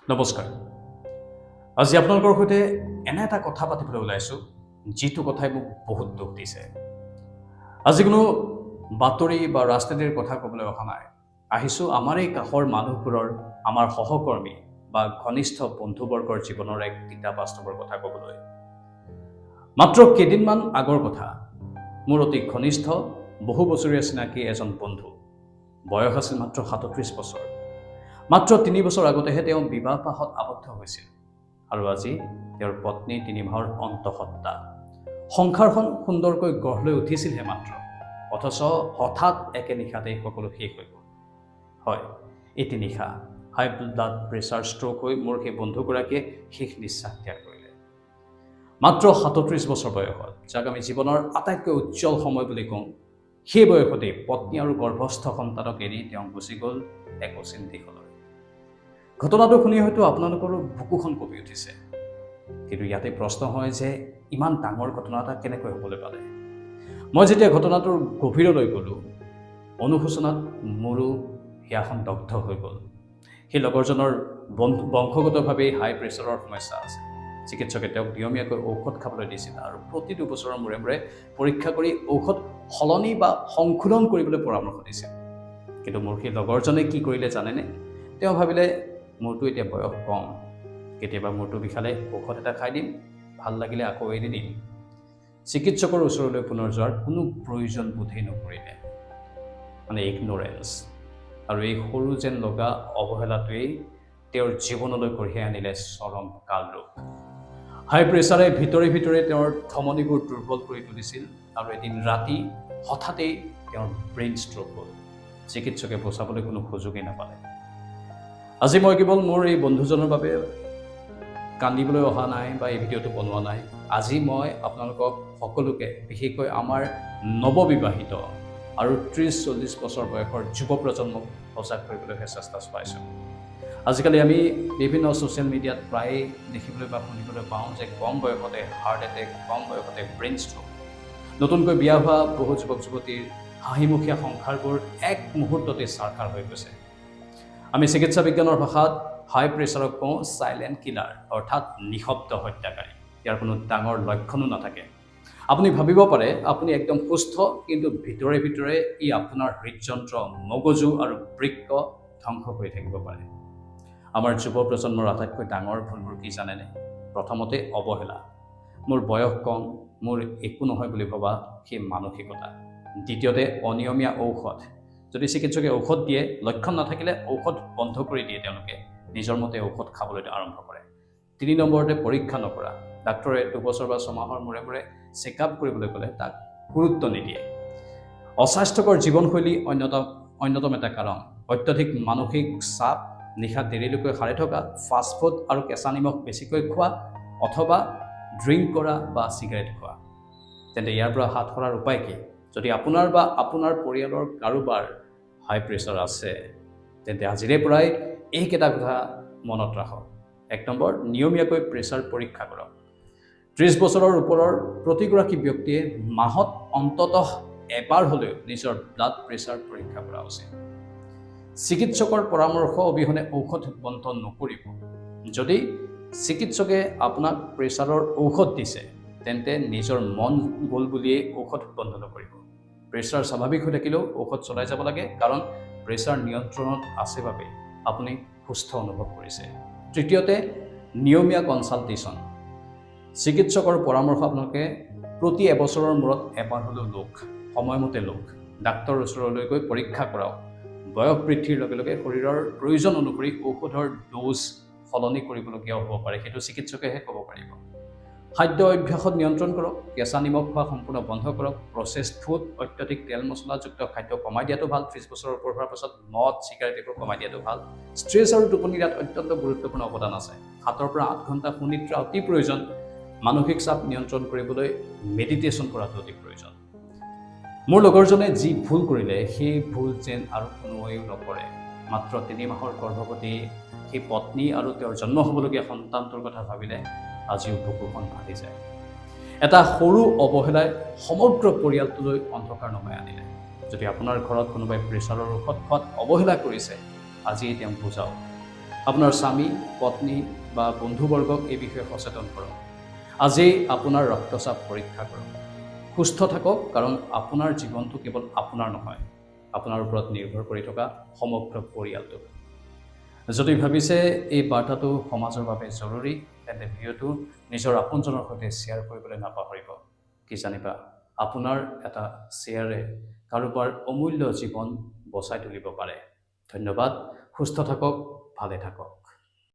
নমস্কাৰ। আজি আপোনালোকৰ সৈতে এনে এটা কথা পাতিবলৈ ওলাইছোঁ, যিটো কথাই মোক বহুত দুখ দিছে। আজি কোনো বাতৰি বা ৰাজনীতিৰ কথা ক'বলৈ অহা নাই। আহিছোঁ আমাৰ এই কাষৰ মানুহবোৰৰ, আমাৰ সহকৰ্মী বা ঘনিষ্ঠ বন্ধুবৰ্গৰ জীৱনৰ এক তিতা বাস্তৱৰ কথা ক'বলৈ। মাত্ৰ কেইদিনমান আগৰ কথা, মোৰ অতি ঘনিষ্ঠ বহু বছৰীয়া চিনাকি এজন বন্ধু। বয়স আছিল মাত্ৰ ৩৭ বছৰ। মাত্ৰ ৩ বছৰ আগতেহে তেওঁ বিবাহপাশত আবদ্ধ হৈছিল আৰু আজি তেওঁৰ পত্নী ৩ মাহৰ অন্তঃসত্ত্বা। সংসাৰখন সুন্দৰকৈ গঢ় লৈ উঠিছিলহে মাত্ৰ, অথচ হঠাৎ একে নিশাতেই সকলো শেষ হৈ গ'ল। হয়, এটি নিশা হাই ব্লাড প্ৰেছাৰ ষ্ট্ৰ'ক হৈ মোৰ সেই বন্ধুগৰাকীয়ে শেষ নিশ্বাস ত্যাগ কৰিলে। মাত্ৰ ৩৭ বছৰ বয়সত, যাক আমি জীৱনৰ আটাইতকৈ উজ্জ্বল সময় বুলি কওঁ, সেই বয়সতেই পত্নী আৰু গৰ্ভস্থ সন্তানক এৰি তেওঁ গুচি গ'ল এক অচিন দেশলৈ। ঘটনাটো শুনি হয়তো আপোনালোকৰো বুকুখন কঁপি উঠিছে, কিন্তু ইয়াতে প্ৰশ্ন হয় যে ইমান ডাঙৰ ঘটনা এটা কেনেকৈ হ'বলৈ পালে। মই যেতিয়া ঘটনাটোৰ গভীৰলৈ গ'লোঁ, অনুশোচনাত মোৰো হিয়াখন দগ্ধ হৈ গ'ল। সেই লগৰজনৰ বংশগতভাৱেই হাই প্ৰেছাৰৰ সমস্যা আছে। চিকিৎসকে তেওঁক নিয়মীয়াকৈ ঔষধ খাবলৈ দিছিল আৰু প্ৰতি 2 বছৰৰ মূৰে মূৰে পৰীক্ষা কৰি ঔষধ সলনি বা সংশোধন কৰিবলৈ পৰামৰ্শ দিছিল। কিন্তু মোৰ সেই লগৰজনে কি কৰিলে জানেনে? তেওঁ ভাবিলে মোৰতো এতিয়া বয়স কম, কেতিয়াবা মূৰটো বিষালে ঔষধ এটা খাই দিম, ভাল লাগিলে আকৌ এৰি দিম। চিকিৎসকৰ ওচৰলৈ পুনৰ যোৱাৰ কোনো প্ৰয়োজন বোধেই নকৰিলে। মানে ইগনৰেঞ্চ। আৰু এই সৰু যেন লগা অৱহেলাটোৱেই তেওঁৰ জীৱনলৈ কঢ়িয়াই আনিলে চৰম কালৰূপ। হাই প্ৰেছাৰে ভিতৰে ভিতৰে তেওঁৰ ধমনীবোৰ দুৰ্বল কৰি তুলিছিল আৰু এদিন ৰাতি হঠাতেই তেওঁৰ ব্ৰেইন ষ্ট্ৰ'ক হ'ল। চিকিৎসকে বচাবলৈ কোনো সুযোগেই নাপালে। আজি মই কেৱল মোৰ এই বন্ধুজনৰ বাবে কান্দিবলৈ অহা নাই বা এই ভিডিঅ'টো বনোৱা নাই। আজি মই আপোনালোকক সকলোকে, বিশেষকৈ আমাৰ নৱবিবাহিত আৰু ৩০-৪০ বছৰ বয়সৰ যুৱ প্ৰজন্মক সজাগ কৰিবলৈহে চেষ্টা চলাইছোঁ। আজিকালি আমি বিভিন্ন ছ'চিয়েল মিডিয়াত প্ৰায়ে দেখিবলৈ বা শুনিবলৈ পাওঁ যে কম বয়সতে হাৰ্ট এটেক, কম বয়সতে ব্ৰেইন ষ্ট্ৰ'ক। নতুনকৈ বিয়া হোৱা বহু যুৱক যুৱতীৰ হাঁহিমুখীয়া সংসাৰবোৰ এক মুহূৰ্ততে ছাৰখাৰ হৈ গৈছে। আমি চিকিৎসা বিজ্ঞানৰ ভাষাত হাই প্ৰেছাৰক কওঁ চাইলেণ্ট কিলাৰ, অৰ্থাৎ নিঃশব্দ হত্যাকাৰী। ইয়াৰ কোনো ডাঙৰ লক্ষণো নাথাকে। আপুনি ভাবিব পাৰে আপুনি একদম সুস্থ, কিন্তু ভিতৰে ভিতৰে ই আপোনাৰ হৃদযন্ত্ৰ, মগজু আৰু বৃক্ক ধ্বংস কৰি থাকিব পাৰে। আমাৰ যুৱ প্ৰজন্মৰ আটাইতকৈ ডাঙৰ ভুলবোৰ কি জানেনে? প্ৰথমতে অৱহেলা, মোৰ বয়স কম, মোৰ একো নহয় বুলি ভবা সেই মানসিকতা। দ্বিতীয়তে অনিয়মীয়া ঔষধ। যদি চিকিৎসকে ঔষধ দিয়ে, লক্ষণ নাথাকিলে ঔষধ বন্ধ কৰি দিয়ে, তেওঁলোকে নিজৰ মতে ঔষধ খাবলৈ আৰম্ভ কৰে। ৩ নম্বৰতে পৰীক্ষা নকৰা। ডাক্তৰে 2 বছৰ বা 6 মাহৰ মূৰে মূৰে চেকআপ কৰিবলৈ ক'লে তাক গুৰুত্ব নিদিয়ে। অস্বাস্থ্যকৰ জীৱনশৈলী অন্যতম এটা কাৰণ। অত্যধিক মানসিক চাপ, নিশা দেৰিলৈকৈ সাৰে থকা, ফাষ্টফুড আৰু কেঁচা নিমখ বেছিকৈ খোৱা, অথবা ড্ৰিংক কৰা বা চিগাৰেট খোৱা। তেন্তে ইয়াৰ পৰা হাত সৰাৰ উপায় কি? যদি আপোনাৰ বা আপোনাৰ পৰিয়ালৰ কাৰোবাৰ হাই প্ৰেছাৰ আছে, তেন্তে আজিৰে পৰাই এইকেইটা কথা মনত ৰাখক। ১ নম্বৰ, নিয়মীয়াকৈ প্ৰেছাৰ পৰীক্ষা কৰক। ৩০ বছৰৰ ওপৰৰ প্ৰতিগৰাকী ব্যক্তিয়ে মাহত অন্ততঃ এবাৰ হ'লেও নিজৰ ব্লাড প্ৰেছাৰ পৰীক্ষা কৰা উচিত। চিকিৎসকৰ পৰামৰ্শ অবিহনে ঔষধ বন্ধ নকৰিব। যদি চিকিৎসকে আপোনাক প্ৰেছাৰৰ ঔষধ দিছে, তেন্তে নিজৰ মন গ'ল বুলিয়েই ঔষধ বন্ধ নকৰিব। প্ৰেছাৰ স্বাভাৱিক হৈ থাকিলেও ঔষধ চলাই যাব লাগে, কাৰণ প্ৰেছাৰ নিয়ন্ত্ৰণত আছে বাবে আপুনি সুস্থ অনুভৱ কৰিছে। তৃতীয়তে, নিয়মীয়া কনচাল্টেশ্যন। চিকিৎসকৰ পৰামৰ্শ আপোনালোকে প্ৰতি এবছৰৰ মূৰত এবাৰ হ'লেও লওক, সময়মতে লওক। ডাক্তৰৰ ওচৰলৈ গৈ পৰীক্ষা কৰাওক। বয়স বৃদ্ধিৰ লগে লগে শৰীৰৰ প্ৰয়োজন অনুসৰি ঔষধৰ ড'জ সলনি কৰিবলগীয়া হ'ব পাৰে, সেইটো চিকিৎসকেহে ক'ব পাৰিব। খাদ্য অভ্যাসত নিয়ন্ত্ৰণ কৰক। কেঁচা নিমখ খোৱা সম্পূৰ্ণ বন্ধ কৰক। প্ৰচেছড ফুড, অত্যধিক তেল মছলাযুক্ত খাদ্য কমাই দিয়াটো ভাল। ৩০ বছৰৰ ওপৰ হোৱাৰ পাছত মদ, চিগাৰেট এইবোৰ কমাই দিয়াটো ভাল। ষ্ট্ৰেছ আৰু টোপনিৰ ইয়াত অত্যন্ত গুৰুত্বপূৰ্ণ অৱদান আছে। 7 পৰা 8 ঘণ্টা সুনিদ্ৰা অতি প্ৰয়োজন। মানসিক চাপ নিয়ন্ত্ৰণ কৰিবলৈ মেডিটেশ্যন কৰাটো অতি প্ৰয়োজন। মোৰ লগৰজনে যি ভুল কৰিলে, সেই ভুল যেন আৰু কোনোৱেও নকৰে। মাত্ৰ 3 মাহৰ গৰ্ভৱতী সেই পত্নী আৰু তেওঁৰ জন্ম হ'বলগীয়া সন্তানটোৰ কথা ভাবিলে আজিও বুকুখন ফাটি যায়। এটা সৰু অৱহেলাই সমগ্ৰ পৰিয়ালটোলৈ অন্ধকাৰ নমাই আনিলে। যদি আপোনাৰ ঘৰত কোনোবাই প্ৰেছাৰৰ ঔষধ খোৱাত অৱহেলা কৰিছে, আজিয়ে তেওঁক বুজাওক। আপোনাৰ স্বামী, পত্নী বা বন্ধুবৰ্গক এই বিষয়ে সচেতন কৰক। আজি আপোনাৰ ৰক্তচাপ পৰীক্ষা কৰক। সুস্থ থাকক, কাৰণ আপোনাৰ জীৱনটো কেৱল আপোনাৰ নহয়, আপোনাৰ ওপৰত নিৰ্ভৰ কৰি থকা সমগ্ৰ পৰিয়ালটো। যদি ভাবিছে এই বাৰ্তাটো সমাজৰ বাবে জৰুৰী, তেন্তে ভিডিঅ'টো নিজৰ আপোনজনৰ সৈতে শ্বেয়াৰ কৰিবলৈ নাপাহৰিব। কি জানিবা, আপোনাৰ এটা শ্বেয়াৰে কাৰোবাৰ অমূল্য জীৱন বচাই তুলিব পাৰে। ধন্যবাদ। সুস্থ থাকক, ভালে থাকক।